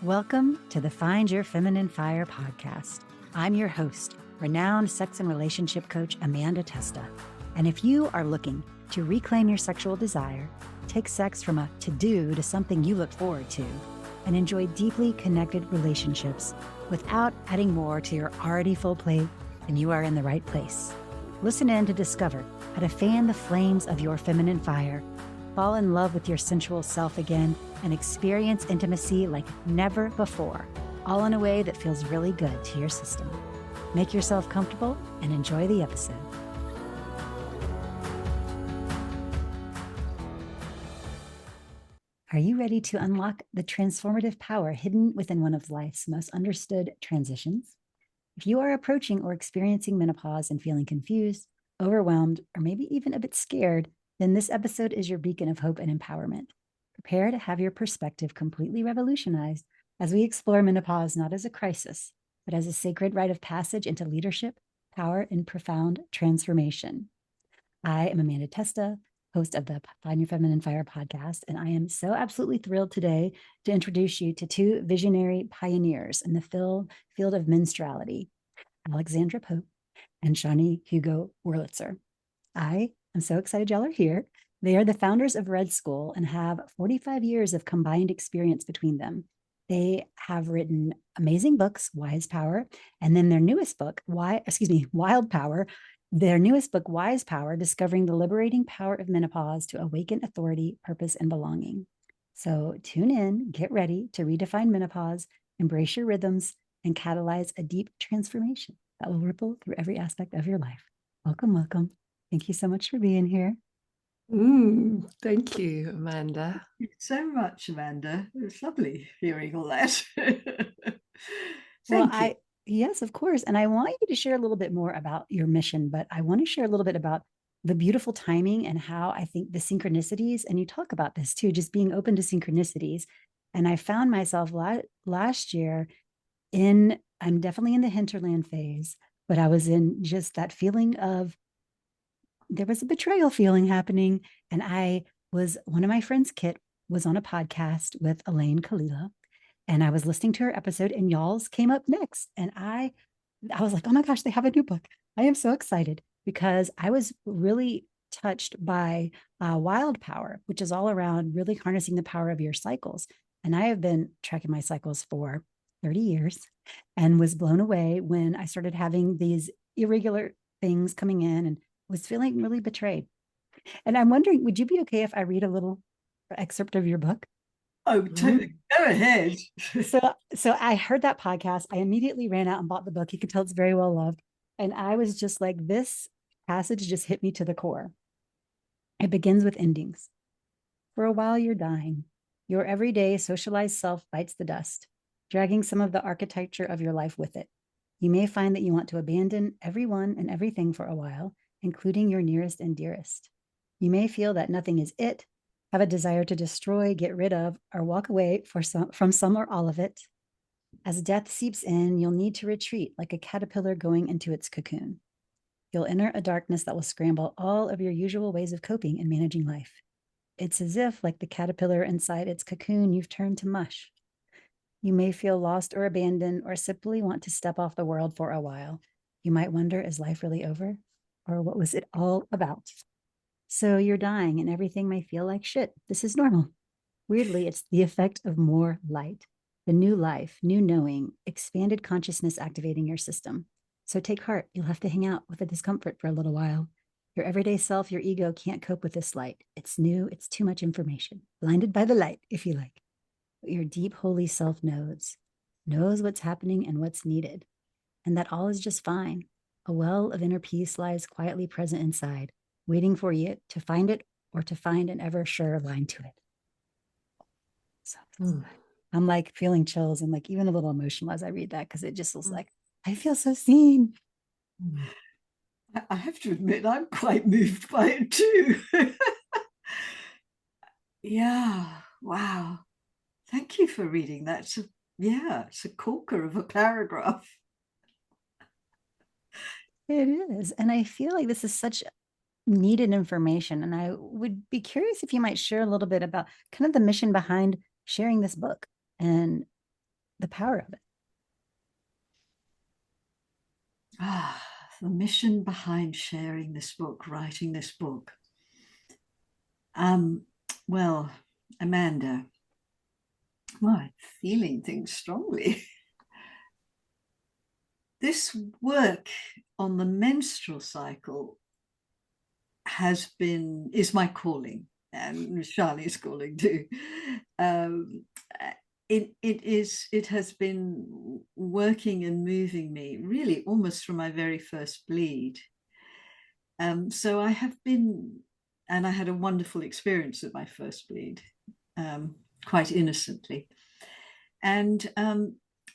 Welcome to the Find Your Feminine Fire podcast. I'm your host, renowned sex and relationship coach Amanda Testa. And if you are looking to reclaim your sexual desire, take sex from a to-do to something you look forward to, and enjoy deeply connected relationships without adding more to your already full plate, then you are in the right place. Listen in to discover how to fan the flames of your feminine fire, fall in love with your sensual self again, and experience intimacy like never before, all in a way that feels really good to your system. Make yourself comfortable and enjoy the episode. Are you ready to unlock the transformative power hidden within one of life's most understood transitions? If you are approaching or experiencing menopause and feeling confused, overwhelmed, or maybe even a bit scared, then this episode is your beacon of hope and empowerment. Prepare to have your perspective completely revolutionized as we explore menopause not as a crisis, but as a sacred rite of passage into leadership, power, and profound transformation. I am Amanda Testa, host of the Find Your Feminine Fire podcast, and I am so absolutely thrilled today to introduce you to two visionary pioneers in the field of menstruality, Alexandra and Sjanie Hugo Wurlitzer. I am so excited y'all are here. They are the founders of Red School and have 45 years of combined experience between them. They have written amazing books, Wise Power, and then their newest book, Wild Power. Their newest book, Wise Power, Discovering the Liberating Power of Menopause to Awaken Authority, Purpose, and Belonging. So tune in, get ready to redefine menopause, embrace your rhythms, and catalyze a deep transformation that will ripple through every aspect of your life. Welcome, welcome. Thank you so much for being here. Thank you, Amanda. Thank you so much, Amanda. It was lovely hearing all that. Thank you. Yes, of course. And I want you to share a little bit more about your mission, but I want to share a little bit about the beautiful timing and how I think the synchronicities, and you talk about this too, just being open to synchronicities. And I found myself last year I'm definitely in the hinterland phase, but I was in just that feeling of, there was a betrayal feeling happening. And one of my friends, Kit, was on a podcast with Elaine Kalila. And I was listening to her episode and y'all's came up next. And I was like, oh my gosh, they have a new book. I am so excited because I was really touched by Wild Power, which is all around really harnessing the power of your cycles. And I have been tracking my cycles for 30 years and was blown away when I started having these irregular things coming in and was feeling really betrayed. And I'm wondering, would you be okay if I read a little excerpt of your book? Oh, totally. Go ahead. So I heard that podcast. I immediately ran out and bought the book. You can tell it's very well loved. And I was just like, this passage just hit me to the core. It begins with endings. For a while, you're dying. Your everyday socialized self bites the dust, dragging some of the architecture of your life with it. You may find that you want to abandon everyone and everything for a while, including your nearest and dearest. You may feel that nothing is it, have a desire to destroy, get rid of, or walk away from some or all of it. As death seeps in, you'll need to retreat like a caterpillar going into its cocoon. You'll enter a darkness that will scramble all of your usual ways of coping and managing life. It's as if, like the caterpillar inside its cocoon, you've turned to mush. You may feel lost or abandoned or simply want to step off the world for a while. You might wonder, is life really over? Or what was it all about? So you're dying and everything may feel like shit. This is normal. Weirdly, it's the effect of more light, the new life, new knowing, expanded consciousness activating your system. So take heart. You'll have to hang out with the discomfort for a little while. Your everyday self, your ego can't cope with this light. It's new. It's too much information. Blinded by the light, if you like. But your deep, holy self knows what's happening and what's needed. And that all is just fine. A well of inner peace lies quietly present inside, waiting for you to find it or to find an ever sure line to it. So I'm like feeling chills and like even a little emotional as I read that because it just was like, I feel so seen. I have to admit, I'm quite moved by it too. Yeah, wow. Thank you for reading that. It's a corker of a paragraph. It is. And I feel like this is such needed information. And I would be curious if you might share a little bit about kind of the mission behind sharing this book and the power of it. The mission behind sharing this book, writing this book. Well, Amanda, well, I'm feeling things strongly. This work on the menstrual cycle is my calling, and Sjanie's calling too. It has been working and moving me really almost from my very first bleed. So I have been, and I had a wonderful experience at my first bleed, quite innocently. And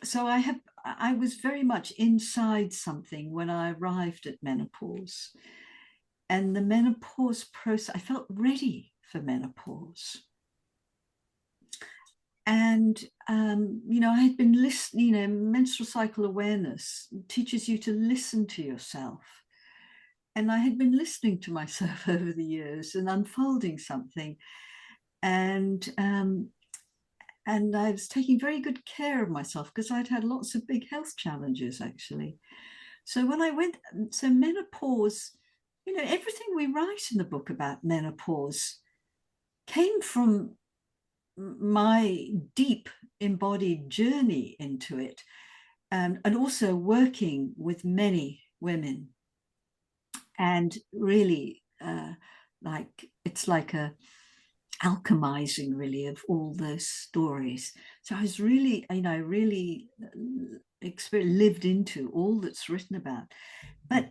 so I was very much inside something when I arrived at menopause. And the menopause process, I felt ready for menopause. And, I had been listening, menstrual cycle awareness teaches you to listen to yourself. And I had been listening to myself over the years and unfolding something. And I was taking very good care of myself because I'd had lots of big health challenges, actually. So when I went, so menopause, everything we write in the book about menopause came from my deep embodied journey into it, and also working with many women, and really it's like a alchemizing really of all those stories. So I was really, really lived into all that's written about, but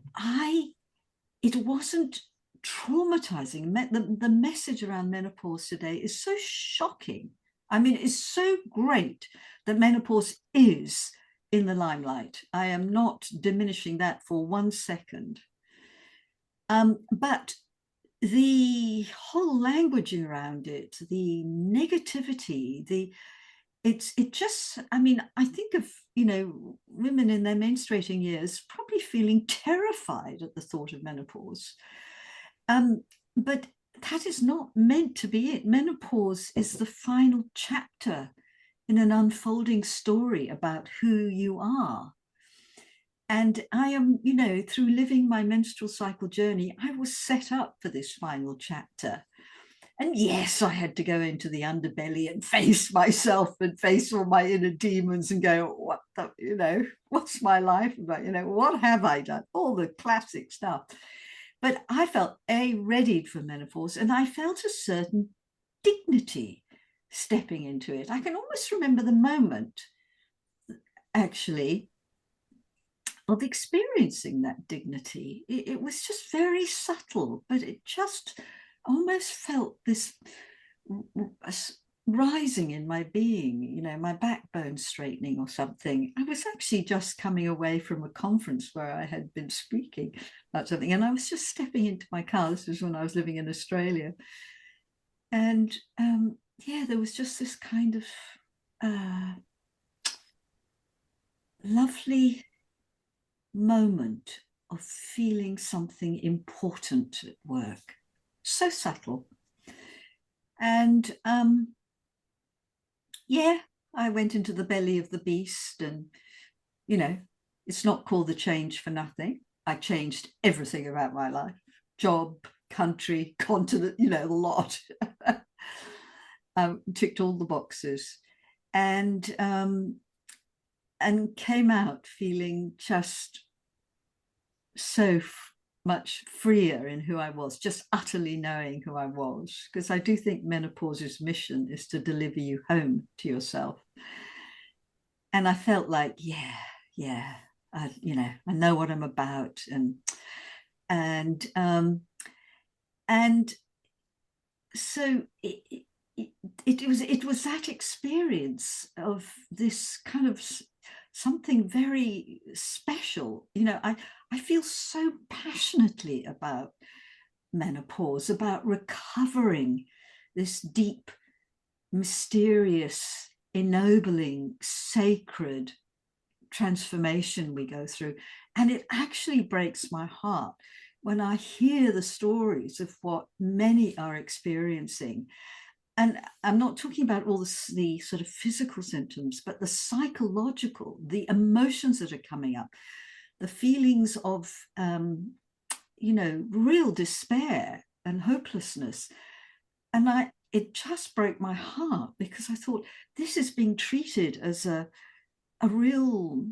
it wasn't traumatizing. The message around menopause today is so shocking. I mean, it's so great that menopause is in the limelight. I am not diminishing that for 1 second. But the whole language around it, the negativity, I think of, women in their menstruating years probably feeling terrified at the thought of menopause. But that is not meant to be it. Menopause is the final chapter in an unfolding story about who you are. And I am, through living my menstrual cycle journey, I was set up for this final chapter. And yes, I had to go into the underbelly and face myself and face all my inner demons and go, what's my life about? What have I done? All the classic stuff. But I felt ready for menopause, and I felt a certain dignity stepping into it. I can almost remember the moment, actually, of experiencing that dignity. It was just very subtle, but it just almost felt this rising in my being, my backbone straightening or something. I was actually just coming away from a conference where I had been speaking about something, and I was just stepping into my car. This was when I was living in Australia. And there was just this kind of lovely moment of feeling something important at work. So subtle. And I went into the belly of the beast, and it's not called the change for nothing. I changed everything about my life: job, country, continent, the lot. Ticked all the boxes, and came out feeling just so much freer in who I was, just utterly knowing who I was. Because I do think menopause's mission is to deliver you home to yourself. And I felt like, I know what I'm about. And so it was that experience of this kind of something very special. I feel so passionately about menopause, about recovering this deep, mysterious, ennobling, sacred transformation we go through. And it actually breaks my heart when I hear the stories of what many are experiencing. and I'm not talking about all the sort of physical symptoms, but the psychological, the emotions that are coming up, the feelings of, real despair and hopelessness. And it just broke my heart, because I thought, this is being treated as a real,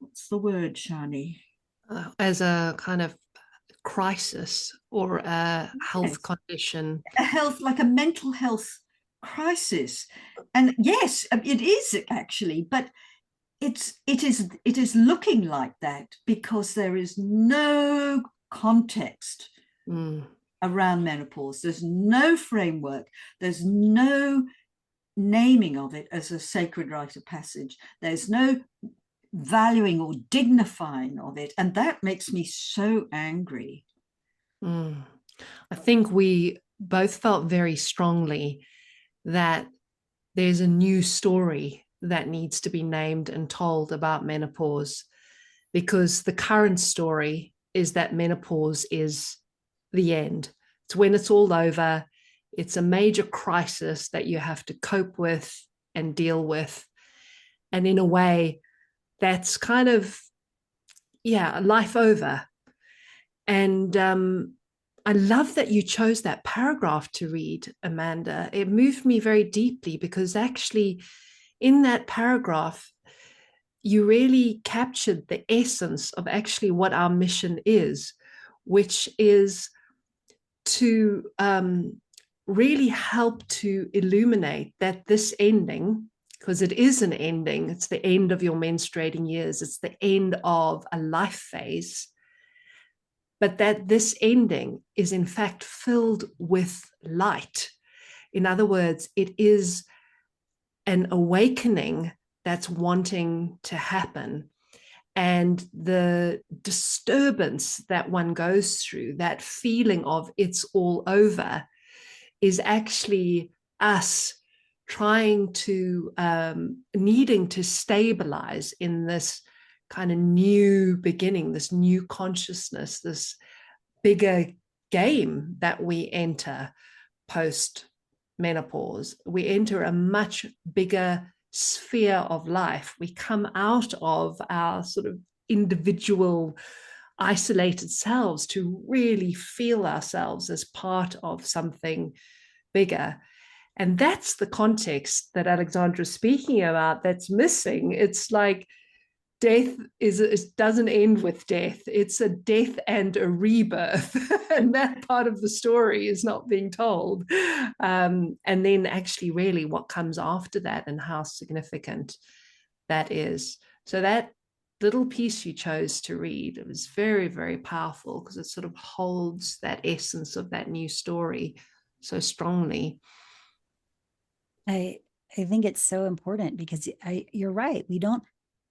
what's the word, Sjanie? As a kind of crisis or a health Yes, condition. a health, like a mental health crisis. And yes, it is actually, but it is looking like that because there is no context around menopause. There's no framework. There's no naming of it as a sacred rite of passage. There's no valuing or dignifying of it. And that makes me so angry. I think we both felt very strongly that there's a new story that needs to be named and told about menopause, because the current story is that menopause is the end. It's when it's all over. It's a major crisis that you have to cope with and deal with. And in a way, that's kind of, life over. And I love that you chose that paragraph to read, Amanda. It moved me very deeply, because actually in that paragraph, you really captured the essence of actually what our mission is, which is to really help to illuminate that this ending, because it is an ending, it's the end of your menstruating years, it's the end of a life phase, but that this ending is in fact filled with light. In other words, it is an awakening that's wanting to happen. And the disturbance that one goes through, that feeling of it's all over, is actually us trying to, needing to stabilize in this kind of new beginning, this new consciousness, this bigger game that we enter post menopause. We enter a much bigger sphere of life. We come out of our sort of individual isolated selves to really feel ourselves as part of something bigger. And that's the context that Alexandra is speaking about that's missing. It's like death doesn't end with death. It's a death and a rebirth. And that part of the story is not being told. And then actually really what comes after that and how significant that is. So that little piece you chose to read, it was very, very powerful, because it sort of holds that essence of that new story so strongly. I I think it's so important because you're right. We don't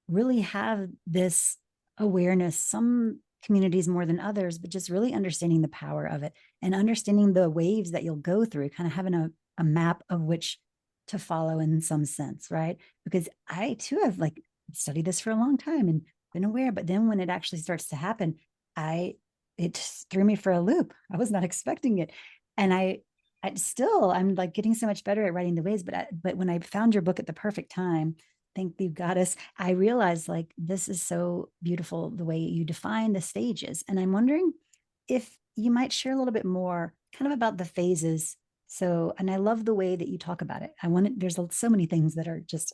really have this awareness. Some communities more than others, but just really understanding the power of it and understanding the waves that you'll go through, kind of having a map of which to follow in some sense, right? Because I too have like studied this for a long time and been aware, but then when it actually starts to happen, it threw me for a loop. I was not expecting it. And I'm like getting so much better at writing the waves, but when I found your book at the perfect time, thank you, goddess, I realized like this is so beautiful the way you define the stages. And I'm wondering if you might share a little bit more kind of about the phases. So, and I love the way that you talk about it. There's so many things that are just,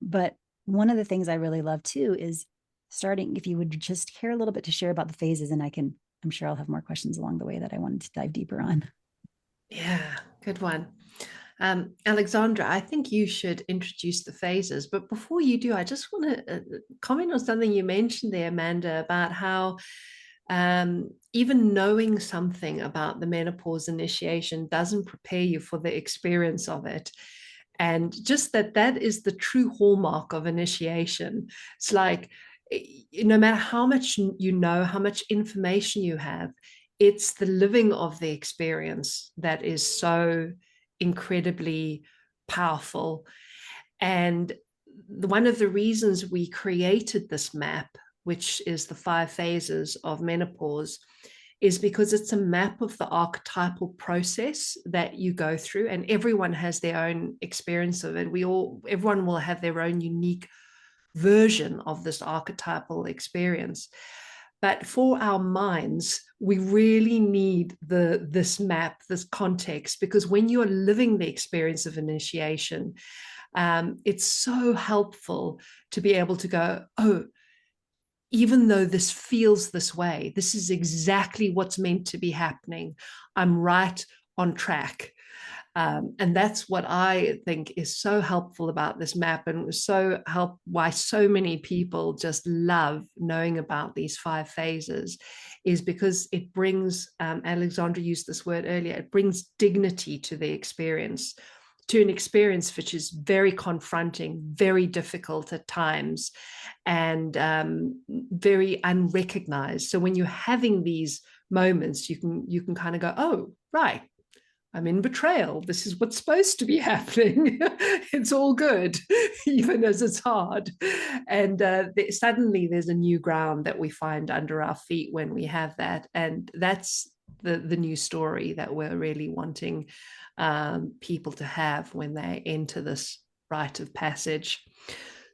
but one of the things I really love too is starting, if you would just care a little bit to share about the phases, and I'm sure I'll have more questions along the way that I wanted to dive deeper on. Yeah, good one. Alexandra, I think you should introduce the phases. But before you do, I just want to comment on something you mentioned there, Amanda, about how even knowing something about the menopause initiation doesn't prepare you for the experience of it. And just that is the true hallmark of initiation. It's like, no matter how much you know, how much information you have, it's the living of the experience that is so incredibly powerful. And one of the reasons we created this map, which is the 5 phases of menopause, is because it's a map of the archetypal process that you go through, and everyone has their own experience of it. Everyone will have their own unique version of this archetypal experience. But for our minds, we really need this map, this context, because when you're living the experience of initiation, it's so helpful to be able to go, oh, even though this feels this way, this is exactly what's meant to be happening. I'm right on track. And that's what I think is so helpful about this map, and why so many people just love knowing about these 5 phases, is because it brings, Alexandra used this word earlier, it brings dignity to the experience, to an experience which is very confronting, very difficult at times, and very unrecognized. So when you're having these moments, you can kind of go, oh, right, I'm in betrayal. This is what's supposed to be happening. It's all good, even as it's hard. And suddenly there's a new ground that we find under our feet when we have that. And that's the new story that we're really wanting people to have when they enter this rite of passage.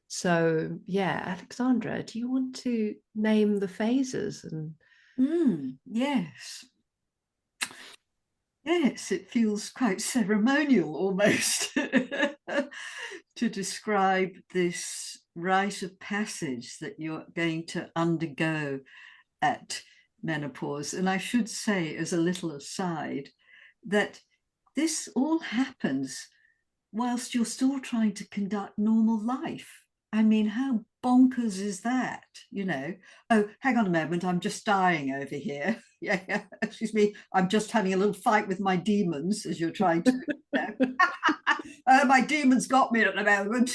So, yeah, Alexandra, do you want to name the phases? Yes. Yes, it feels quite ceremonial almost to describe this rite of passage that you're going to undergo at menopause. And I should say, as a little aside, that this all happens whilst you're still trying to conduct normal life. I mean, how bonkers is that? Oh, hang on a moment, I'm just dying over here. Yeah, excuse me, I'm just having a little fight with my demons as you're trying to. My demons got me at the moment.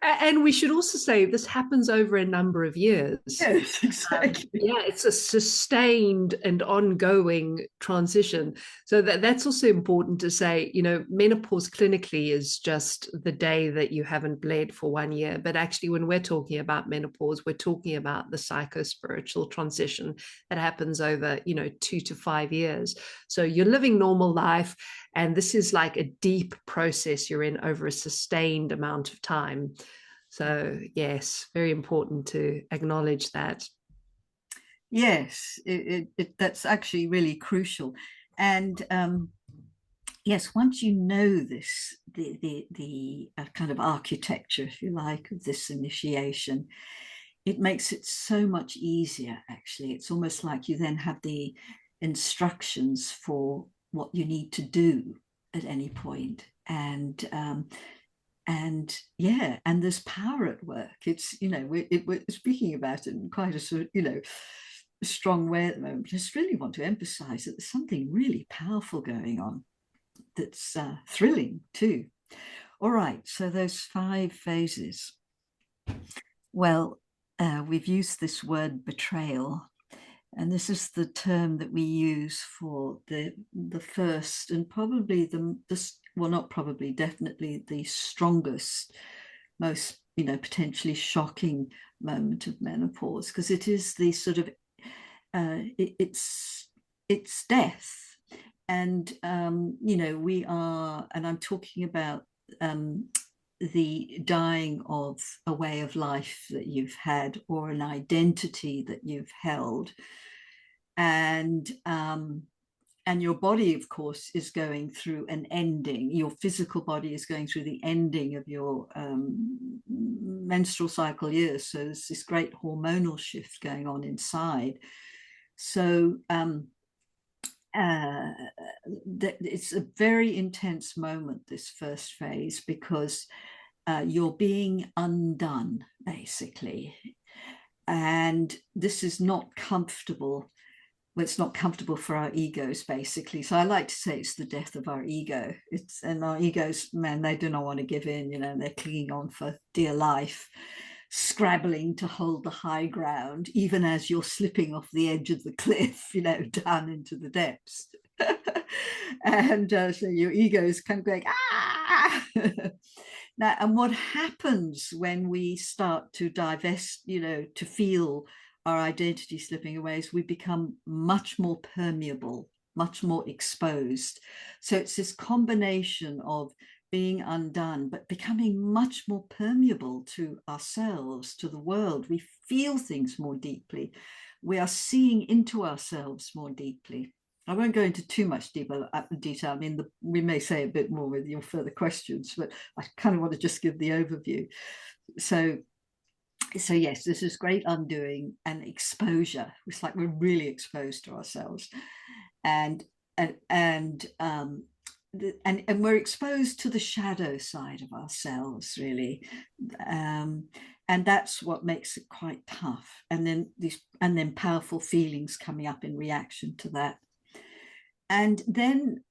And we should also say this happens over a number of years. Yes, exactly. It's a sustained and ongoing transition. So that's also important to say. Menopause clinically is just the day that you haven't bled for 1 year. But actually, when we're talking about menopause, we're talking about the psycho-spiritual transition that happens over, 2 to 5 years. So you're living normal life, and this is like a deep process you're in over a sustained amount of time. So, yes, very important to acknowledge that. Yes, that's actually really crucial. And yes, once you know this, the kind of architecture, if you like, of this initiation, it makes it so much easier, actually. It's almost like you then have the instructions for what you need to do at any point. And yeah, and there's power at work. It's, we're speaking about it in quite a sort of, strong way at the moment. I just really want to emphasize that there's something really powerful going on that's thrilling too. All right, so those 5 phases. Well, we've used this word betrayal, and this is the term that we use for the first and probably definitely the strongest, most potentially shocking moment of menopause, because it is the sort of it's death. And we are, and I'm talking about the dying of a way of life that you've had, or an identity that you've held, and your body, of course, is going through an ending. Your physical body is going through the ending of your menstrual cycle years. So there's this great hormonal shift going on inside. So it's a very intense moment, this first phase, because you're being undone, basically. And this is not comfortable. Well, it's not comfortable for our egos, basically. So I like to say it's the death of our ego. And our egos, man, they do not want to give in, they're clinging on for dear life, scrabbling to hold the high ground, even as you're slipping off the edge of the cliff, down into the depths. And so your ego is kind of going, ah! Now, and what happens when we start to divest, to feel our identity slipping away is we become much more permeable, much more exposed. So it's this combination of being undone, but becoming much more permeable to ourselves, to the world. We feel things more deeply. We are seeing into ourselves more deeply. I won't go into too much detail. I mean, we may say a bit more with your further questions, but I kind of want to just give the overview. So yes, this is great undoing and exposure. It's like we're really exposed to ourselves, and we're exposed to the shadow side of ourselves, really, and that's what makes it quite tough. And then powerful feelings coming up in reaction to that. And then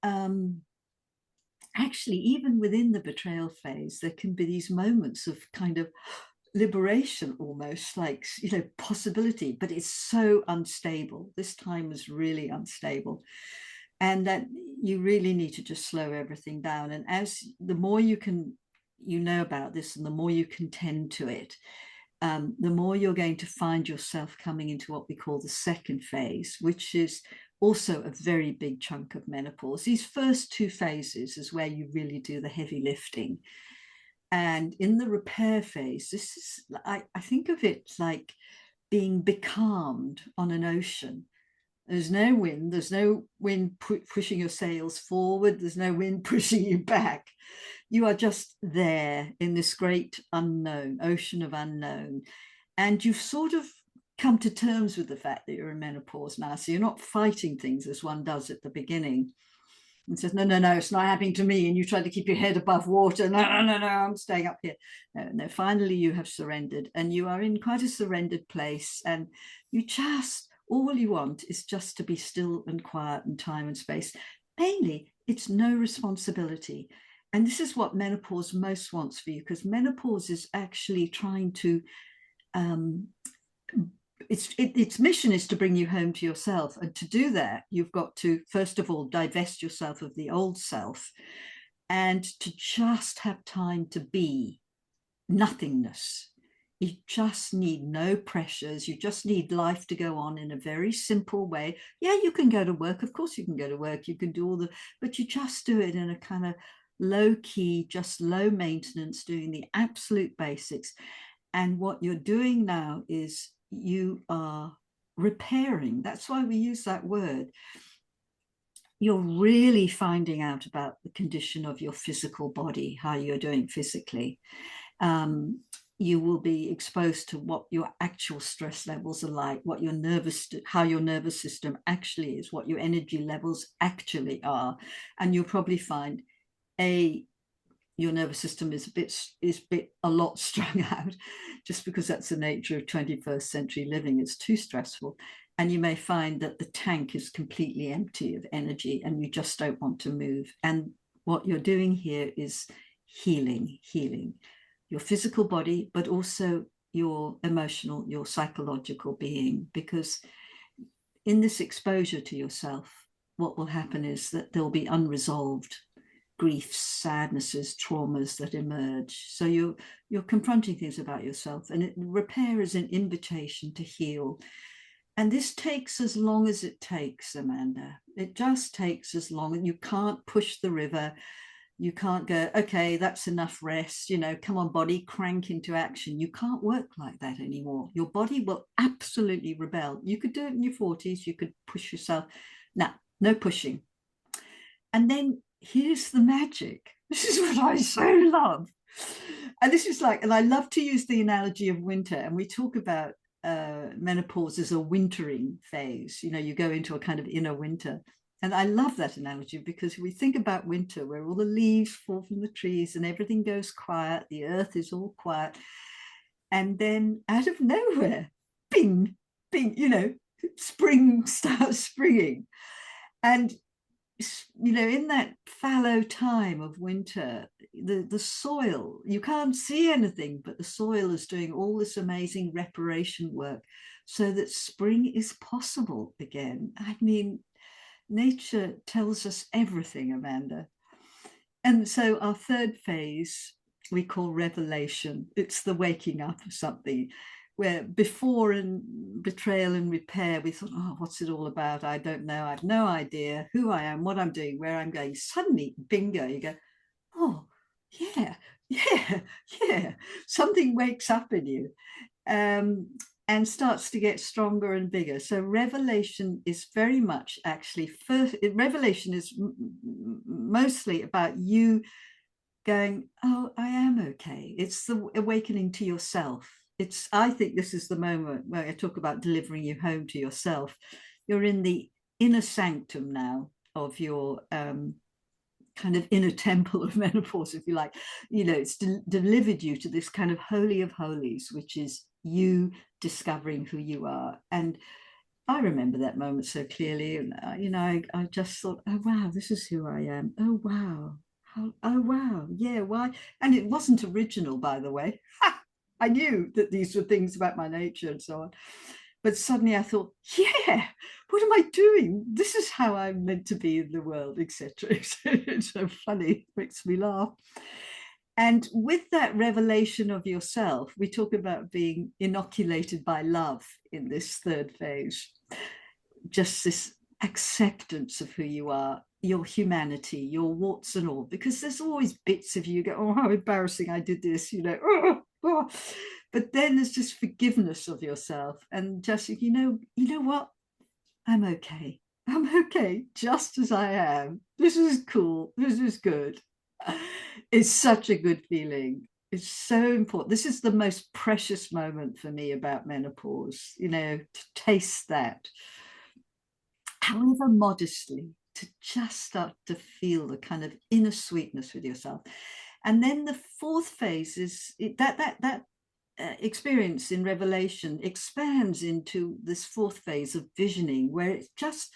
actually, even within the betrayal phase, there can be these moments of kind of liberation, almost like, possibility, but it's so unstable. This time is really unstable. And that you really need to just slow everything down. And as the more you know about this and the more you can tend to it, the more you're going to find yourself coming into what we call the second phase, which is also a very big chunk of menopause. These first two phases is where you really do the heavy lifting. And in the repair phase, this is, I think of it like being becalmed on an ocean. There's no wind pushing your sails forward. There's no wind pushing you back. You are just there in this great unknown, ocean of unknown. And you've sort of come to terms with the fact that you're in menopause now. So you're not fighting things as one does at the beginning and says, no, it's not happening to me. And you try to keep your head above water. No, I'm staying up here. No, finally you have surrendered, and you are in quite a surrendered place. And all you want is just to be still and quiet and time and space. Mainly, it's no responsibility. And this is what menopause most wants for you, because menopause is actually trying to its mission is to bring you home to yourself. And to do that, you've got to, first of all, divest yourself of the old self and to just have time to be nothingness. You just need no pressures. You just need life to go on in a very simple way. Yeah, you can go to work. Of course you can go to work. You can do but you just do it in a kind of low key, just low maintenance, doing the absolute basics. And what you're doing now is you are repairing. That's why we use that word. You're really finding out about the condition of your physical body, how you're doing physically. You will be exposed to what your actual stress levels are like, how your nervous system actually is, what your energy levels actually are. And you'll probably find your nervous system is a lot strung out, just because that's the nature of 21st century living. It's too stressful. And you may find that the tank is completely empty of energy and you just don't want to move. And what you're doing here is healing your physical body, but also your emotional, your psychological being. Because in this exposure to yourself, what will happen is that there'll be unresolved griefs, sadnesses, traumas that emerge. So you're confronting things about yourself, and repair is an invitation to heal. And this takes as long as it takes, Amanda. It just takes as long. And you can't push the river. You can't go, okay, that's enough rest. Come on, body, crank into action. You can't work like that anymore. Your body will absolutely rebel. You could do it in your 40s. You could push yourself. No pushing. And then here's the magic. This is what I so love. And this is and I love to use the analogy of winter. And we talk about menopause as a wintering phase. You go into a kind of inner winter. And I love that analogy, because we think about winter, where all the leaves fall from the trees and everything goes quiet. The earth is all quiet. And then out of nowhere, bing, bing, spring starts springing. And in that fallow time of winter, the soil, you can't see anything, but the soil is doing all this amazing reparation work so that spring is possible again. I mean, nature tells us everything, Amanda. And so our third phase we call revelation. It's the waking up of something. where before in betrayal and repair, we thought, oh, what's it all about? I don't know. I have no idea who I am, what I'm doing, where I'm going. Suddenly, bingo, you go, oh, yeah, yeah, yeah. Something wakes up in you. And starts to get stronger and bigger. So revelation is very much actually revelation is mostly about you going, oh, I am okay. It's the awakening to yourself. I think this is the moment where I talk about delivering you home to yourself. You're in the inner sanctum now of your kind of inner temple of menopause, if you like. It's delivered you to this kind of holy of holies, which is you discovering who you are. And I remember that moment so clearly. And, I just thought, oh, wow, this is who I am. Oh, wow. Oh, wow. Yeah, why? And it wasn't original, by the way. I knew that these were things about my nature and so on. But suddenly I thought, yeah, what am I doing? This is how I'm meant to be in the world, etc. It's so funny, makes me laugh. And with that revelation of yourself, we talk about being inoculated by love in this third phase. Just this acceptance of who you are, your humanity, your warts and all, because there's always bits of you go, oh, how embarrassing, I did this, But then there's just forgiveness of yourself and just, you know what? I'm okay. I'm okay, just as I am. This is cool. This is good. It's such a good feeling. It's so important. This is the most precious moment for me about menopause, to taste that, however modestly, to just start to feel the kind of inner sweetness with yourself. And then the fourth phase is that experience in revelation expands into this fourth phase of visioning, where it's just,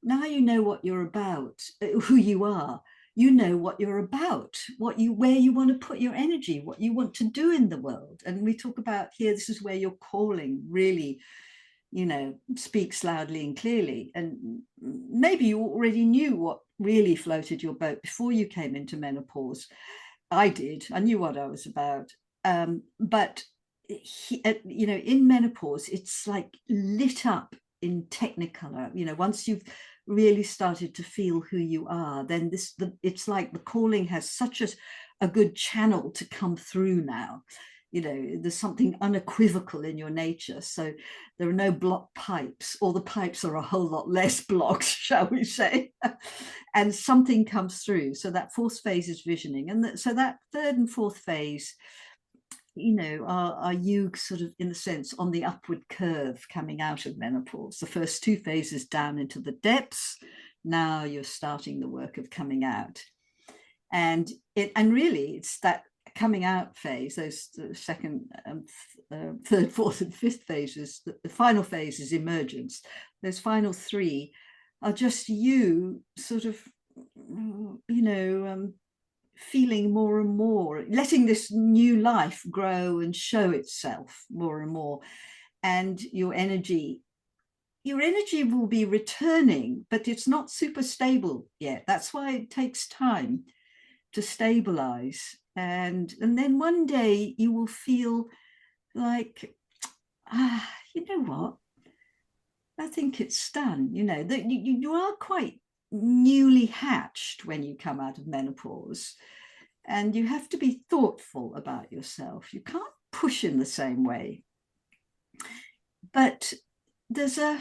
now you know what you're about, who you are, you know what you're about, where you want to put your energy, what you want to do in the world. And we talk about here, this is where your calling really, speaks loudly and clearly. And maybe you already knew what really floated your boat before you came into menopause. I did. I knew what I was about. But in menopause, it's like lit up in technicolor. Once you've really started to feel who you are, then it's like the calling has such a good channel to come through now. There's something unequivocal in your nature. So there are no blocked pipes, or the pipes are a whole lot less blocked, shall we say, and something comes through. So that fourth phase is visioning. And so that third and fourth phase, are you sort of, in a sense, on the upward curve coming out of menopause. The first two phases down into the depths. Now you're starting the work of coming out. And really it's that coming out phase, those second, third, fourth, and fifth phases. The final phase is emergence. Those final three are just you sort of, feeling more and more, letting this new life grow and show itself more and more. And your energy will be returning, but it's not super stable yet. That's why it takes time to stabilize. And then one day you will feel like, you know what? I think it's done. That you are quite newly hatched when you come out of menopause, and you have to be thoughtful about yourself. You can't push in the same way. But there's a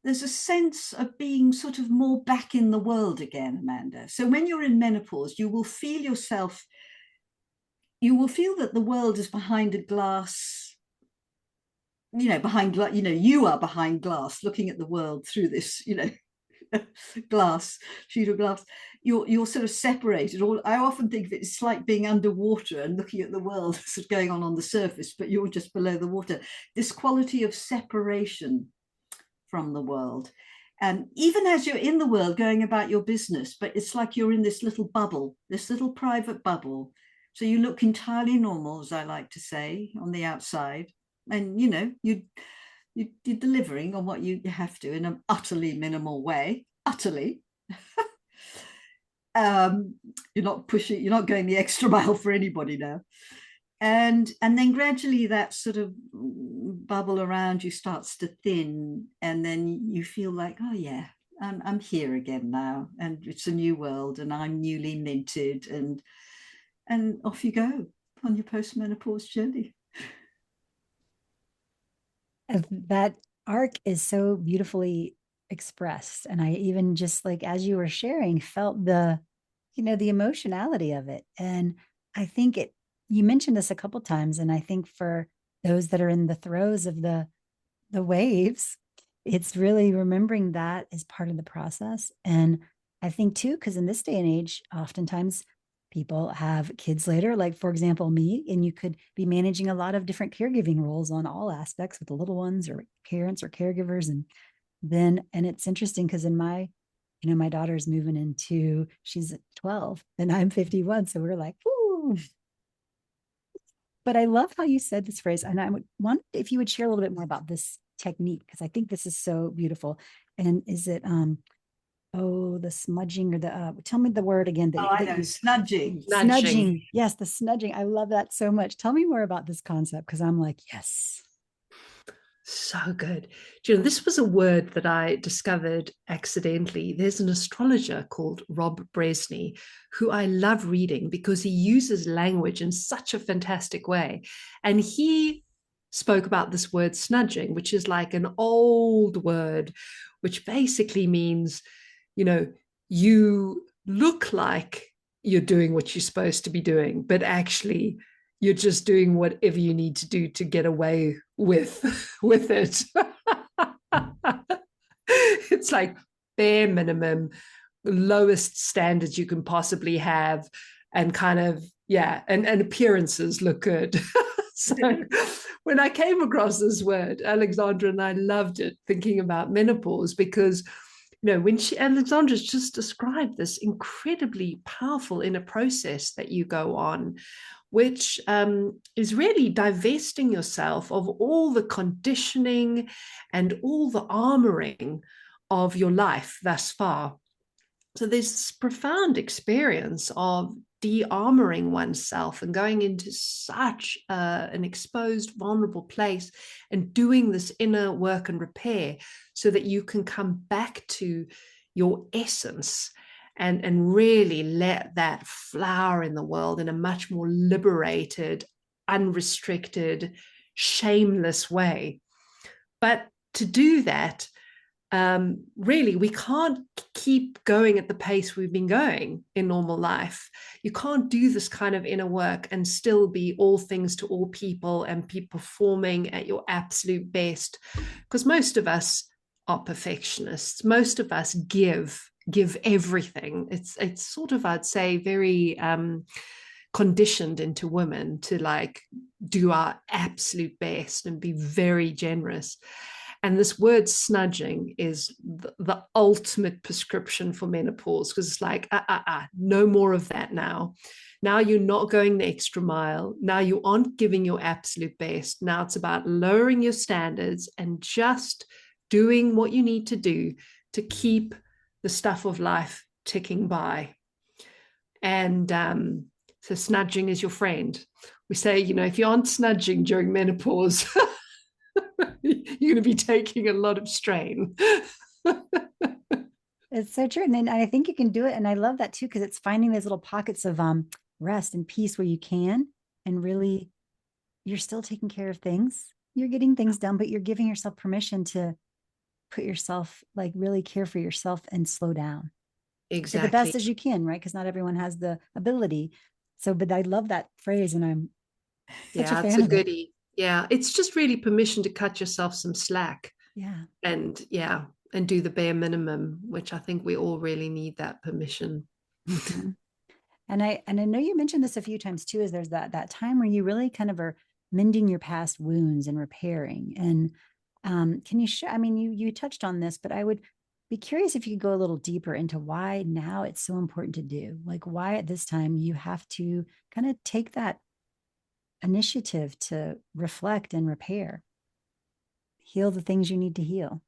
sense of being sort of more back in the world again, Amanda. So when you're in menopause, you will feel that the world is behind a glass, you are behind glass, looking at the world through this, sheet of glass. You're sort of separated. I often think of it, it's like being underwater and looking at the world sort of going on the surface, but you're just below the water. This quality of separation from the world. And even as you're in the world going about your business, but it's like you're in this little bubble, this little private bubble. So you look entirely normal, as I like to say, on the outside. And, you're delivering on what you have to in an utterly minimal way. Utterly. You're not pushing, you're not going the extra mile for anybody now. and then gradually that sort of bubble around you starts to thin, and then you feel like, oh yeah, I'm here again now, and it's a new world, and I'm newly minted, and off you go on your postmenopause journey. That arc is so beautifully expressed. And I even just like, as you were sharing, felt the, the emotionality of it. And I think you mentioned this a couple times. And I think for those that are in the throes of the waves, it's really remembering that as part of the process. And I think too, because in this day and age, oftentimes people have kids later, like for example, me, and you could be managing a lot of different caregiving roles on all aspects with the little ones or parents or caregivers. And it's interesting because in my daughter's moving into, she's 12 and I'm 51. So we're like, ooh. But I love how you said this phrase. And I would want if you would share a little bit more about this technique, because I think this is so beautiful. And is it the smudging or the tell me the word again I know, snudging. Snudging. Yes, the snudging. I love that so much. Tell me more about this concept, because I'm like, yes. So good. This was a word that I discovered accidentally. There's an astrologer called Rob Bresney, who I love reading because he uses language in such a fantastic way. And he spoke about this word snudging, which is like an old word, which basically means, you look like you're doing what you're supposed to be doing, but actually you're just doing whatever you need to do to get away with it. It's like bare minimum, lowest standards you can possibly have, and kind of, yeah, and appearances look good. So when I came across this word, Alexandra and I loved it, thinking about menopause, because when Alexandra's just described this incredibly powerful inner process that you go on, which is really divesting yourself of all the conditioning and all the armoring of your life thus far. So there's this profound experience of de-armoring oneself and going into such an exposed, vulnerable place and doing this inner work and repair so that you can come back to your essence and really let that flower in the world in a much more liberated, unrestricted, shameless way. But to do that, really, we can't keep going at the pace we've been going in normal life. You can't do this kind of inner work and still be all things to all people and be performing at your absolute best, because most of us are perfectionists. Most of us give everything. It's sort of, I'd say, very conditioned into women to like do our absolute best and be very generous. And this word snudging is the ultimate prescription for menopause, because it's like, no more of that now. Now you're not going the extra mile. Now you aren't giving your absolute best. Now it's about lowering your standards and just doing what you need to do to keep the stuff of life ticking by. And so snudging is your friend. We say, if you aren't snudging during menopause, you're going to be taking a lot of strain. It's so true. And I think you can do it. And I love that too, because it's finding those little pockets of rest and peace where you can, and really you're still taking care of things. You're getting things done, but you're giving yourself permission to put yourself, like really care for yourself and slow down. Exactly. The best as you can, right? Because not everyone has the ability. So, but I love that phrase, and I'm such a fan it's a of goodie. it. Yeah, it's just really permission to cut yourself some slack. Yeah. And do the bare minimum, which I think we all really need that permission. Mm-hmm. And I know you mentioned this a few times too, is there's that time where you really kind of are mending your past wounds and repairing. And can you share? I mean, you touched on this, but I would be curious if you could go a little deeper into why now it's so important to do. Like why at this time you have to kind of take that initiative to reflect and repair, heal the things you need to heal.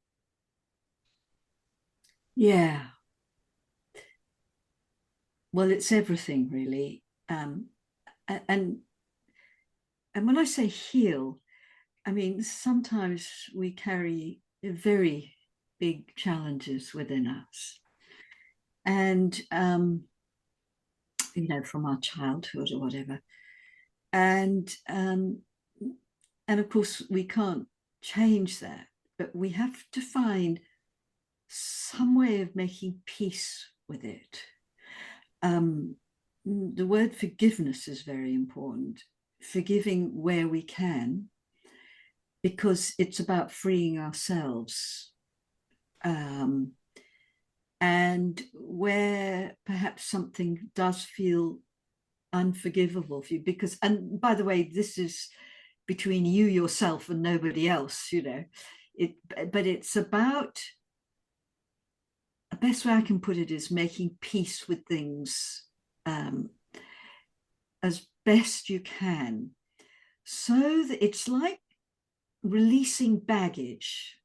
Yeah. Well, it's everything really. And and when I say heal, I mean, sometimes we carry very big challenges within us. And, from our childhood or whatever. And of course, we can't change that, but we have to find some way of making peace with it. The word forgiveness is very important. Forgiving where we can, because it's about freeing ourselves. And where perhaps something does feel unforgivable for you, because, and by the way, this is between you, yourself, and nobody else, but it's about, the best way I can put it is making peace with things as best you can, so that it's like releasing baggage.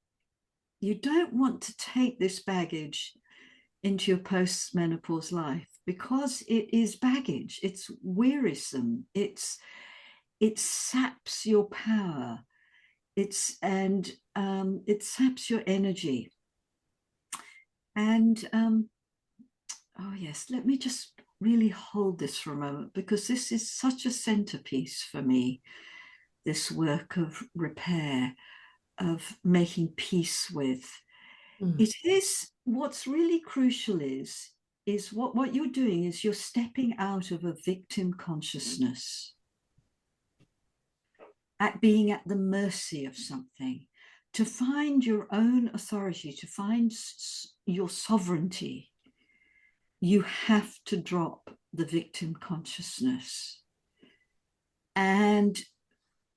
You don't want to take this baggage into your post-menopause life, because it is baggage. It's wearisome. It saps your power. It saps your energy. And oh yes, let me just really hold this for a moment, because this is such a centerpiece for me, this work of repair, of making peace with. It is, what's really crucial is what you're doing is you're stepping out of a victim consciousness, at being at the mercy of something, to find your own authority, to find your sovereignty. You have to drop the victim consciousness. And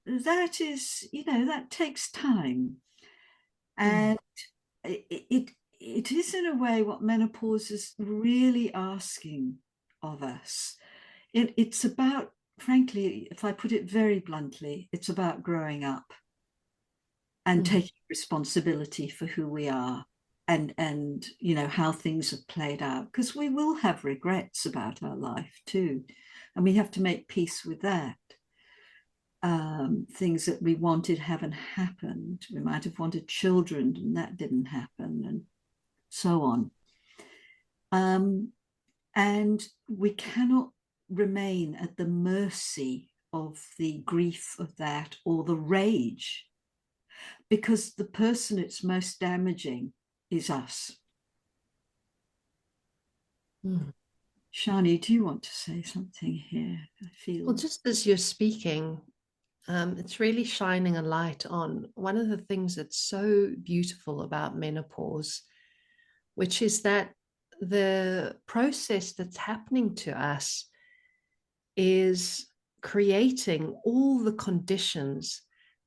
that is, that takes time. And it is, in a way, what menopause is really asking of us. It's about, frankly, if I put it very bluntly, it's about growing up and taking responsibility for who we are, and how things have played out, because we will have regrets about our life too, and we have to make peace with that. Things that we wanted haven't happened. We might have wanted children and that didn't happen, and so on. And we cannot remain at the mercy of the grief of that, or the rage, because the person it's most damaging is us. Sjanie, do you want to say something here? I feel, well, just as you're speaking, it's really shining a light on one of the things that's so beautiful about menopause, which is that the process that's happening to us is creating all the conditions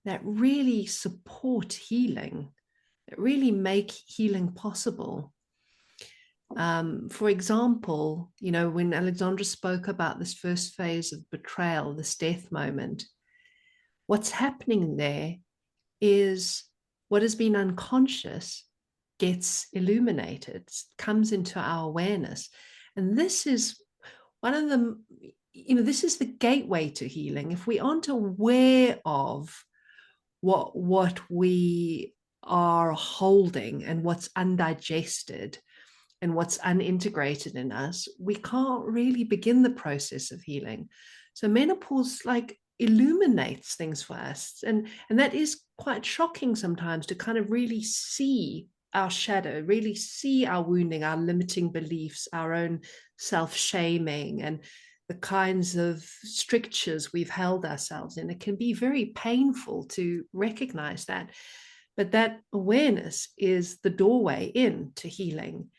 that really support healing, that really make healing possible. For example, when Alexandra spoke about this first phase of betrayal, this death moment, what's happening there is what has been unconscious gets illuminated, comes into our awareness. And this is one of the, this is the gateway to healing. If we aren't aware of what we are holding and what's undigested and what's unintegrated in us, we can't really begin the process of healing. So menopause illuminates things for us, and that is quite shocking sometimes, to kind of really see our shadow, really see our wounding, our limiting beliefs, our own self-shaming, and the kinds of strictures we've held ourselves in. It can be very painful to recognize that, but that awareness is the doorway into healing.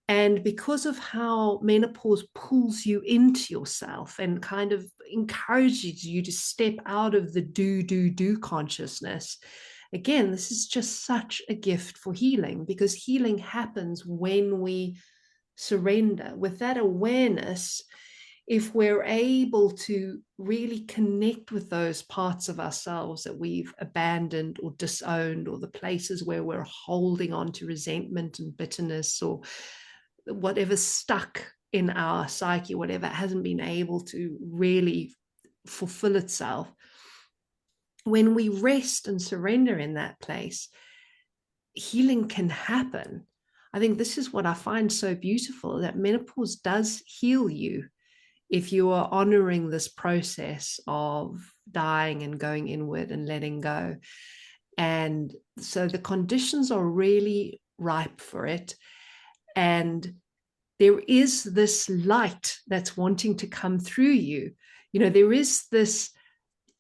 And because of how menopause pulls you into yourself and kind of encourages you to step out of the do consciousness, again, this is just such a gift for healing, because healing happens when we surrender. With that awareness, if we're able to really connect with those parts of ourselves that we've abandoned or disowned, or the places where we're holding on to resentment and bitterness, or whatever's stuck in our psyche, whatever hasn't been able to really fulfill itself, when we rest and surrender in that place, healing can happen. I think this is what I find so beautiful, that menopause does heal you if you are honoring this process of dying and going inward and letting go. And so the conditions are really ripe for it. And there is this light that's wanting to come through you. You know, there is this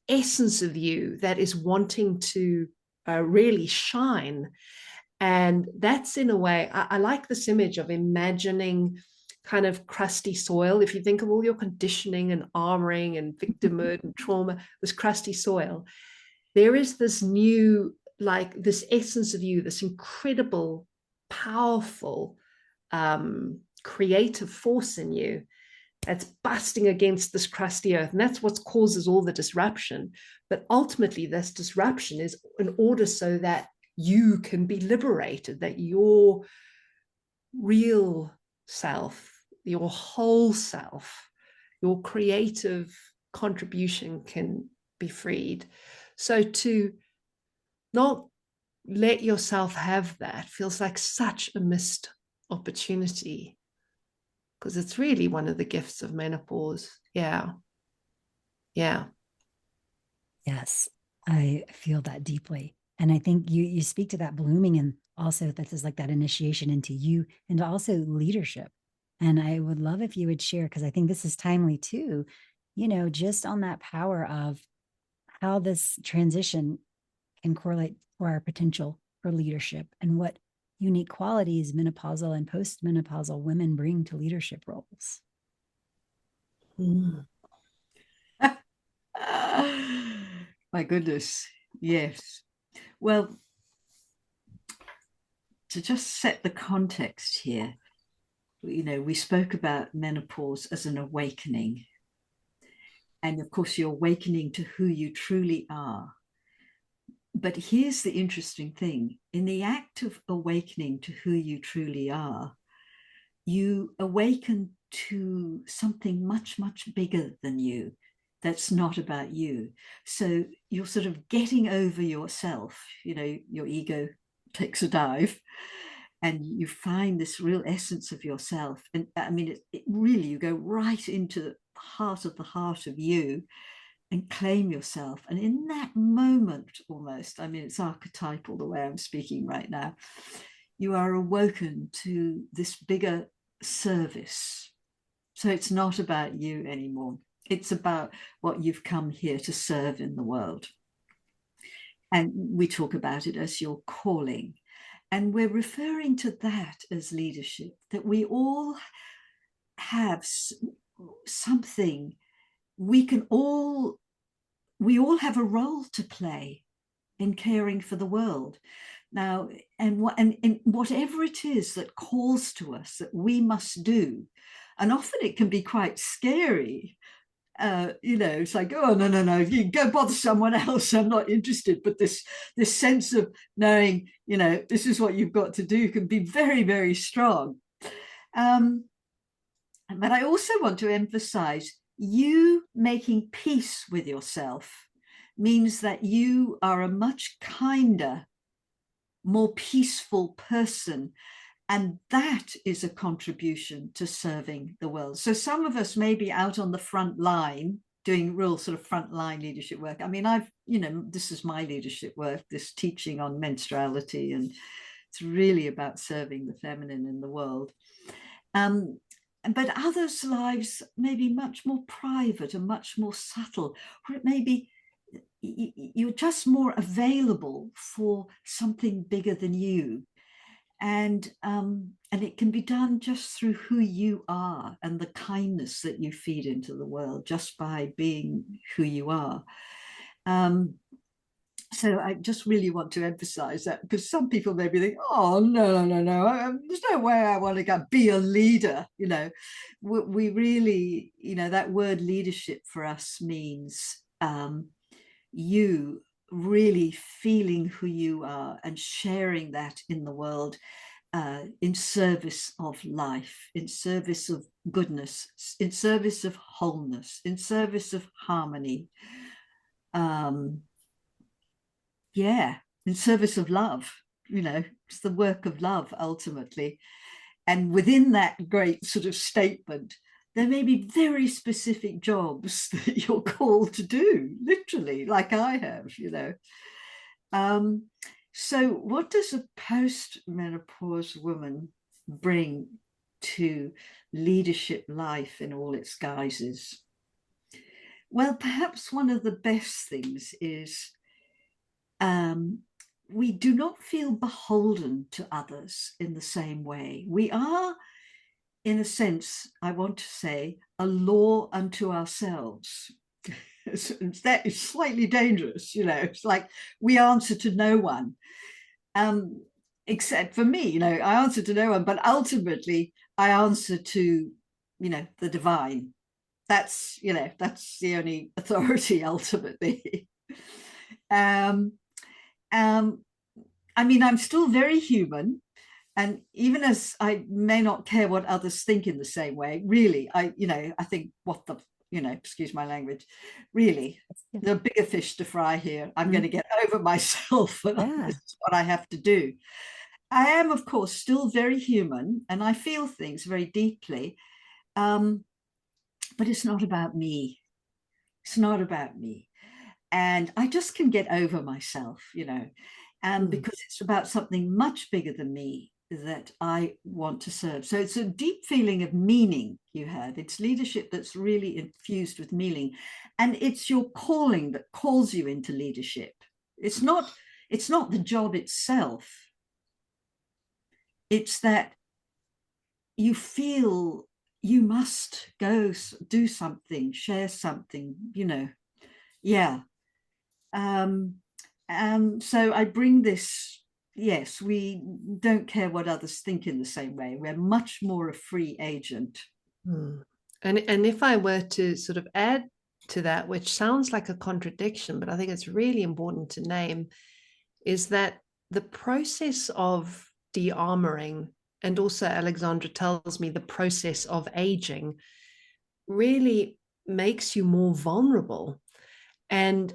essence of you that is wanting to really shine. And that's, in a way, I like this image of imagining kind of crusty soil. If you think of all your conditioning and armoring and victimhood and trauma, this crusty soil, there is this new, like this essence of you, this incredible, powerful, creative force in you that's busting against this crusty earth. And that's what causes all the disruption. But ultimately, this disruption is in order so that you can be liberated, that your real self, your whole self, your creative contribution can be freed. So to not let yourself have that feels like such a missed opportunity, because it's really one of the gifts of menopause. Yeah. Yeah. Yes, I feel that deeply. And I think you speak to that blooming, and also that is like that initiation into you and also leadership. And I would love if you would share, because I think this is timely too, just on that power of how this transition can correlate for our potential for leadership and what unique qualities menopausal and postmenopausal women bring to leadership roles. Mm. My goodness, yes. Well, to just set the context here, we spoke about menopause as an awakening. And of course, you're awakening to who you truly are. But here's the interesting thing. In the act of awakening to who you truly are, you awaken to something much, much bigger than you that's not about you. So you're sort of getting over yourself, your ego takes a dive and you find this real essence of yourself. And I mean, it really, you go right into the heart of you and claim yourself. And in that moment, almost, I mean, it's archetypal the way I'm speaking right now, you are awoken to this bigger service. So it's not about you anymore. It's about what you've come here to serve in the world. And we talk about it as your calling. And we're referring to that as leadership, that we all have something. We all have a role to play in caring for the world. Now, and whatever it is that calls to us that we must do, and often it can be quite scary. It's like, oh, no, you can go bother someone else. I'm not interested. But this sense of knowing, this is what you've got to do can be very, very strong. But I also want to emphasize, you making peace with yourself means that you are a much kinder, more peaceful person. And that is a contribution to serving the world. So some of us may be out on the front line doing real sort of frontline leadership work. I mean, this is my leadership work, this teaching on menstruality, and it's really about serving the feminine in the world. But others' lives may be much more private and much more subtle, or it may be you're just more available for something bigger than you. And it can be done just through who you are and the kindness that you feed into the world just by being who you are. So I just really want to emphasize that, because some people may be thinking, oh, no, there's no way I want to be a leader. We really, that word leadership for us means you really feeling who you are and sharing that in the world, in service of life, in service of goodness, in service of wholeness, in service of harmony. yeah, in service of love. It's the work of love ultimately. And within that great sort of statement, there may be very specific jobs that you're called to do, literally, like I have. So what does a post-menopause woman bring to leadership life in all its guises? Well, perhaps one of the best things is we do not feel beholden to others in the same way. We are, in a sense, I want to say, a law unto ourselves. That is slightly dangerous, It's like we answer to no one, except for me. I answer to no one, but ultimately I answer to, the divine. That's the only authority ultimately. I mean, I'm still very human. And even as I may not care what others think in the same way, really, I think what the, excuse my language, really, there are bigger fish to fry here. I'm going to get over myself, and this is what I have to do. I am, of course, still very human, and I feel things very deeply. But it's not about me. It's not about me. And I just can get over myself, because it's about something much bigger than me that I want to serve. So it's a deep feeling of meaning you have. It's leadership that's really infused with meaning. And it's your calling that calls you into leadership. It's not the job itself. It's that you feel you must go do something, share something, Yeah. And so I bring this, yes, we don't care what others think in the same way. We're much more a free agent. And if I were to sort of add to that, which sounds like a contradiction, but I think it's really important to name, is that the process of de-armoring, and also Alexandra tells me the process of aging, really makes you more vulnerable. And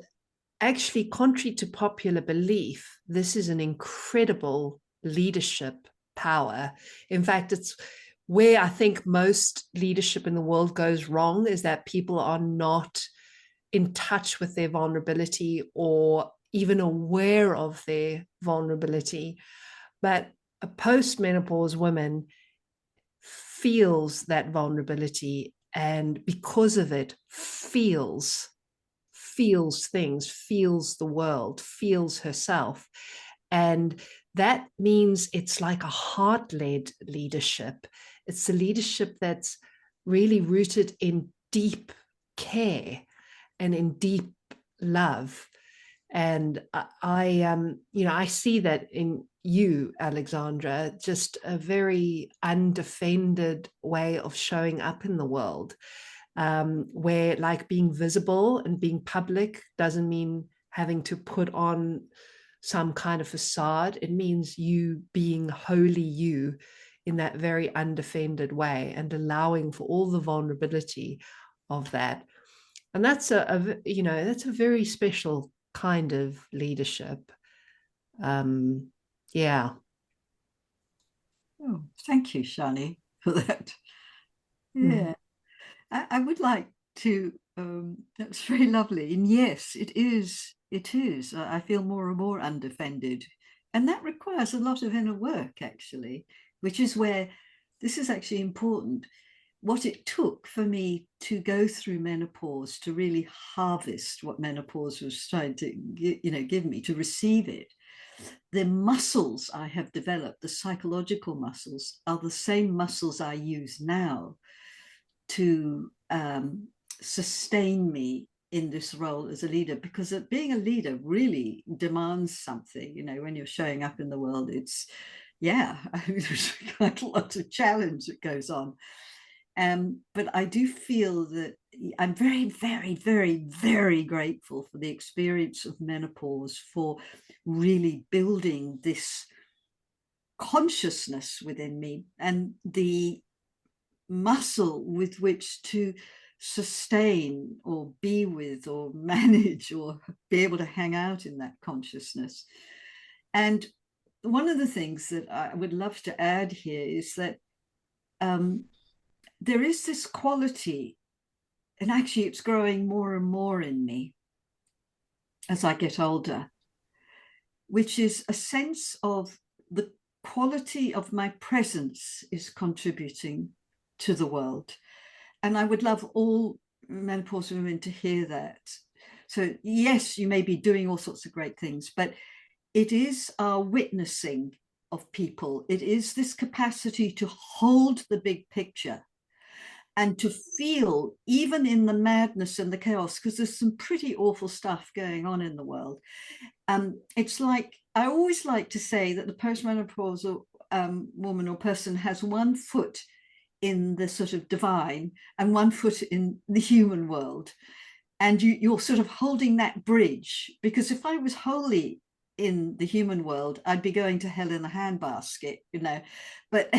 actually, contrary to popular belief, this is an incredible leadership power. In fact, it's where I think most leadership in the world goes wrong, is that people are not in touch with their vulnerability or even aware of their vulnerability. But a post-menopause woman feels that vulnerability, and because of it, feels things, feels the world, feels herself. And that means it's like a heart-led leadership. It's a leadership that's really rooted in deep care and in deep love. And I see that in you, Alexandra, just a very undefended way of showing up in the world, where like being visible and being public doesn't mean having to put on some kind of facade. It means you being wholly you in that very undefended way and allowing for all the vulnerability of that. And that's that's a very special kind of leadership. Yeah. Oh, thank you, Sjanie, for that. Yeah. I would like to, that's very lovely. And yes, it is. I feel more and more undefended. And that requires a lot of inner work, actually, which is where this is actually important. What it took for me to go through menopause, to really harvest what menopause was trying to give me, to receive it. The muscles I have developed, the psychological muscles, are the same muscles I use now to sustain me in this role as a leader, because being a leader really demands something. When you're showing up in the world, it's there's quite a lot of challenge that goes on. But I do feel that I'm very, very, very, very grateful for the experience of menopause, for really building this consciousness within me and the muscle with which to sustain or be with or manage or be able to hang out in that consciousness. And one of the things that I would love to add here is that there is this quality, and actually it's growing more and more in me as I get older, which is a sense of the quality of my presence is contributing to the world. And I would love all menopausal women to hear that. So yes, you may be doing all sorts of great things, but it is our witnessing of people. It is this capacity to hold the big picture and to feel, even in the madness and the chaos, because there's some pretty awful stuff going on in the world. It's like, I always like to say that the postmenopausal woman or person has one foot in the sort of divine and one foot in the human world. And you're sort of holding that bridge, because if I was wholly in the human world, I'd be going to hell in a handbasket, but,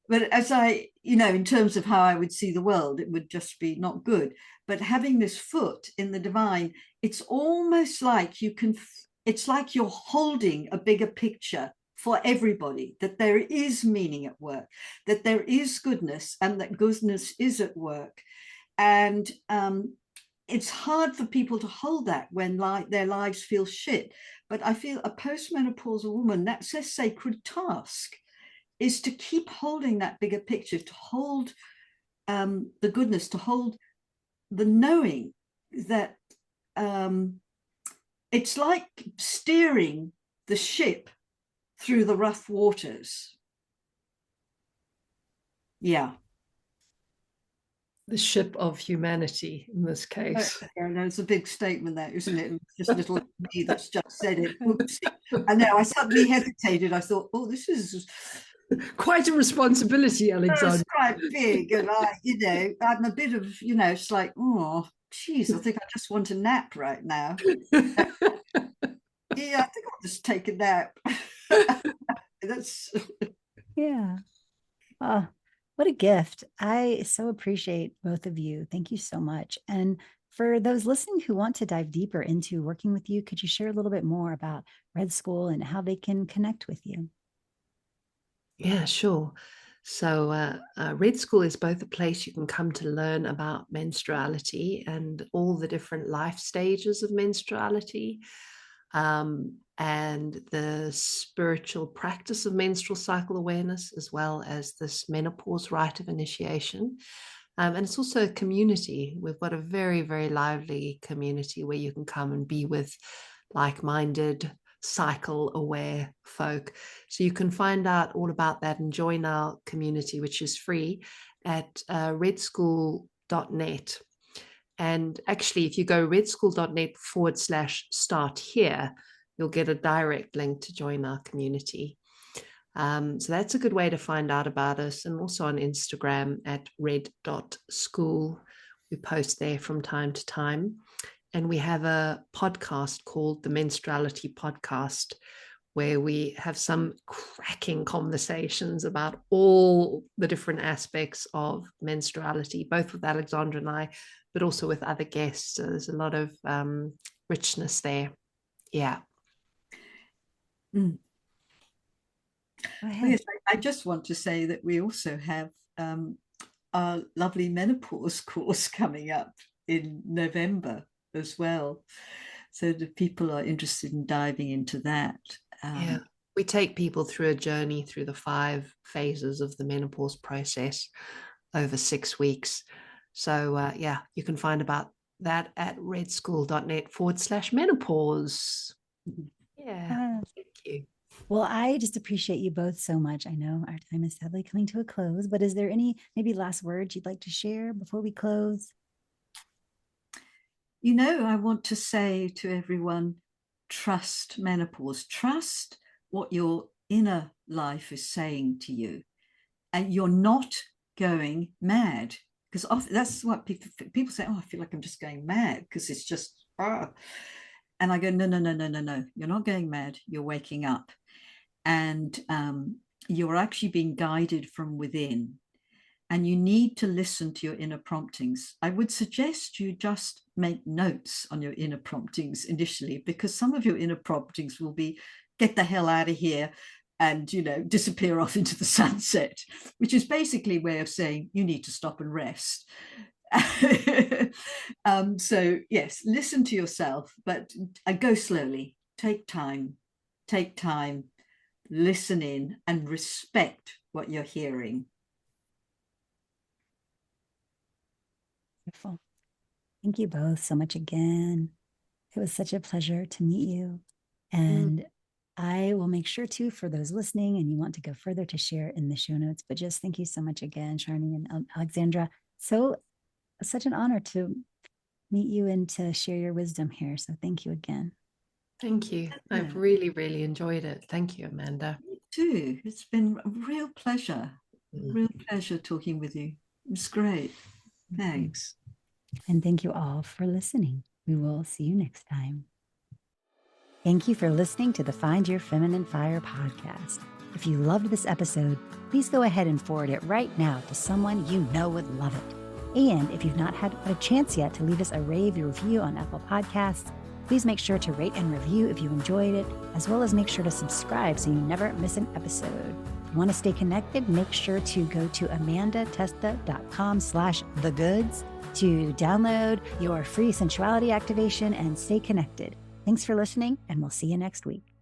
but as I, in terms of how I would see the world, it would just be not good. But having this foot in the divine, it's almost like it's like you're holding a bigger picture for everybody, that there is meaning at work, that there is goodness, and that goodness is at work. And it's hard for people to hold that when their lives feel shit. But I feel a postmenopausal woman, that's their sacred task, is to keep holding that bigger picture, to hold the goodness, to hold the knowing that it's like steering the ship through the rough waters. Yeah. The ship of humanity in this case. No, it's a big statement, that, isn't it? It's just little me that's just said it. Oopsie. I know, I suddenly hesitated. I thought, oh, this is quite a responsibility, Alexandra. It's quite big, and I'm a bit of, it's like, oh, geez, I think I just want a nap right now. Yeah, I think I'll just take a nap. That's Yeah. What a gift. I so appreciate both of you. Thank you so much. And for those listening who want to dive deeper into working with you, could you share a little bit more about Red School and how they can connect with you? Yeah, sure. So Red School is both a place you can come to learn about menstruality and all the different life stages of menstruality, and the spiritual practice of menstrual cycle awareness, as well as this menopause rite of initiation. And it's also a community. We've got a very, very lively community where you can come and be with like-minded, cycle aware folk. So you can find out all about that and join our community, which is free, at redschool.net. And actually, if you go redschool.net/start here, you'll get a direct link to join our community. So that's a good way to find out about us. And also on Instagram at red.school. We post there from time to time. And we have a podcast called the Menstruality Podcast, where we have some cracking conversations about all the different aspects of menstruality, both with Alexandra and I, but also with other guests. So there's a lot of richness there. Yeah. Mm. Yes, I just want to say that we also have our lovely menopause course coming up in November as well. So the people are interested in diving into that. Yeah, we take people through a journey through the 5 phases of the menopause process over 6 weeks. So yeah, you can find about that at redschool.net/menopause. Yeah, thank you. Well, I just appreciate you both so much. I know our time is sadly coming to a close, but is there any maybe last words you'd like to share before we close? I want to say to everyone, trust menopause. Trust what your inner life is saying to you. And you're not going mad. Because often that's what people say, oh, I feel like I'm just going mad because it's just, And I go, no. You're not going mad. You're waking up. And you're actually being guided from within. and you need to listen to your inner promptings. I would suggest you just make notes on your inner promptings initially, because some of your inner promptings will be, get the hell out of here and, disappear off into the sunset, which is basically a way of saying you need to stop and rest. So yes, listen to yourself, but go slowly. Take time, listen in and respect what you're hearing. Beautiful. Thank you both so much again. It was such a pleasure to meet you. And I will make sure to, for those listening and you want to go further, to share in the show notes. But just thank you so much again, Sjanie and Alexandra. Such an honor to meet you and to share your wisdom here. So thank you again. Thank you. I've really, really enjoyed it. Thank you, Amanda. Me too. It's been a real pleasure. Real pleasure talking with you. It's great. Thanks. And thank you all for listening. We will see you next time. Thank you for listening to the Find Your Feminine Fire podcast. If you loved this episode, please go ahead and forward it right now to someone you know would love it. And if you've not had a chance yet to leave us a rave review on Apple Podcasts, please make sure to rate and review if you enjoyed it, as well as make sure to subscribe so you never miss an episode. If you want to stay connected, make sure to go to amandatesta.com/thegoods to download your free sensuality activation and stay connected. Thanks for listening, and we'll see you next week.